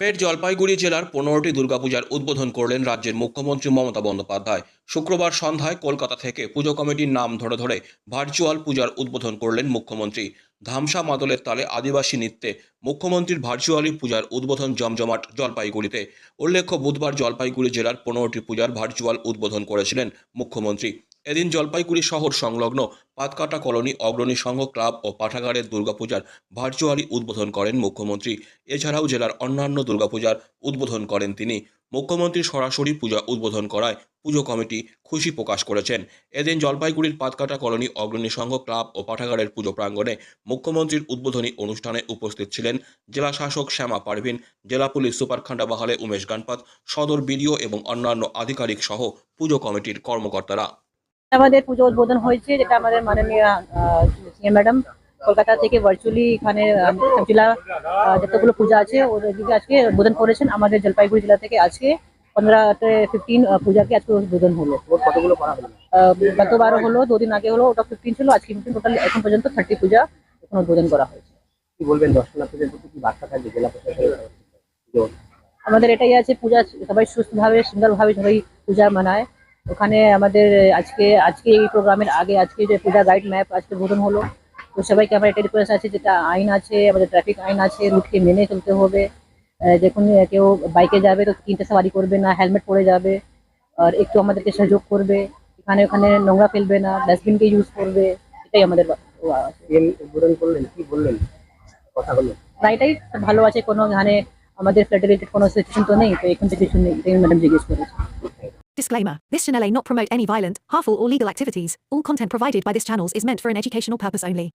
ফের জলপাইগুড়ি জেলার 15টি দুর্গাপূজার উদ্বোধন করলেন রাজ্যের মুখ্যমন্ত্রী মমতা বন্দ্যোপাধ্যায়। শুক্রবার সন্ধ্যায় কলকাতা থেকে পুজো কমিটির নাম ধরে ধরে ভার্চুয়াল পূজার উদ্বোধন করলেন মুখ্যমন্ত্রী। ধামসা মাদলের তালে আদিবাসী নৃত্যে মুখ্যমন্ত্রীর ভার্চুয়ালি পূজার উদ্বোধন জমজমাট জলপাইগুড়িতে। উল্লেখ্য, বুধবার জলপাইগুড়ি জেলার 15টি পূজার ভার্চুয়াল উদ্বোধন করেছিলেন মুখ্যমন্ত্রী। এদিন জলপাইগুড়ি শহর সংলগ্ন পাতকাটা কলোনি অগ্রণী সংঘ ক্লাব ও পাঠাগারের দুর্গাপূজার ভার্চুয়ালি উদ্বোধন করেন মুখ্যমন্ত্রী। এছাড়াও জেলার অন্যান্য দুর্গাপূজার উদ্বোধন করেন তিনি। মুখ্যমন্ত্রী সরাসরি পূজা উদ্বোধন করায় পুজো কমিটি খুশি প্রকাশ করেছেন। এদিন জলপাইগুড়ির পাতকাটা কলোনি অগ্রণী সংঘ ক্লাব ও পাঠাগারের পুজো প্রাঙ্গণে মুখ্যমন্ত্রীর উদ্বোধনী অনুষ্ঠানে উপস্থিত ছিলেন জেলা শাসক শ্যামা পারভিন, জেলা পুলিশ সুপার খান্ডাবাহালে উমেশ গানপাত, সদর বিডিও এবং অন্যান্য আধিকারিক সহ পুজো কমিটির কর্মকর্তারা। আমাদের পুজো উদ্বোধন হয়েছে, যেটা আমাদের মাননীয় সিএম ম্যাডাম কলকাতা থেকে ভার্চুয়ালি এখানে জেলা যতগুলো পূজা আছে ওদিকে আজকে উদ্বোধন করেছেন। আমাদের জলপাইগুড়ি জেলা থেকে আজকে 15-15 পূজাকে আজকে উদ্বোধন হলো। কতগুলো করা হলো? গতবারও হলো, 2 দিন আগে হলো, ওটা 15 ছিল। আজকে টোটাল এখন পর্যন্ত 30 পূজা এখন উদ্বোধন করা হয়েছে। কি বলবেন দর্শনার্থীদের প্রতি, কি বার্তা থাকবে জেলা প্রশাসনের? আমাদের এটাই আছে, পূজা সবাই সুস্থভাবে সুন্দরভাবে সবাই পূজা মানায়। ওখানে আমাদের আজকে এই প্রোগ্রামের আগে আজকে যে পূজা গাইড ম্যাপ আজকে উদ্বোধন হলো। তো সবাইকে আমার এটা রিকোয়েস্ট আছে, যেটা আইন আছে, আমাদের ট্রাফিক আইন আছে, রুটকে মেনে চলতে হবে। যখন কেউ বাইকে যাবে তো 3টে সওয়ারি করবে না, হেলমেট পরে যাবে, আর একটু আমাদেরকে সহযোগ করবে। এখানে ওখানে নোংরা ফেলবে না, ডাস্টবিনকে ইউজ করবে। এটাই আমাদের উদ্বোধন করলেন, কি বললেন, কথা হলো? না, এটাই ভালো আছে। কোনো এখানে আমাদের ফ্লাড রিলেটেড কোনো সিচুয়েশন তো নেই, তো এখন থেকে কিছু নেই, এটাই ম্যাডাম জিজ্ঞেস করেছে। Disclaimer. This channel may not promote any violent, harmful or legal activities. All content provided by this channel is meant for an educational purpose only.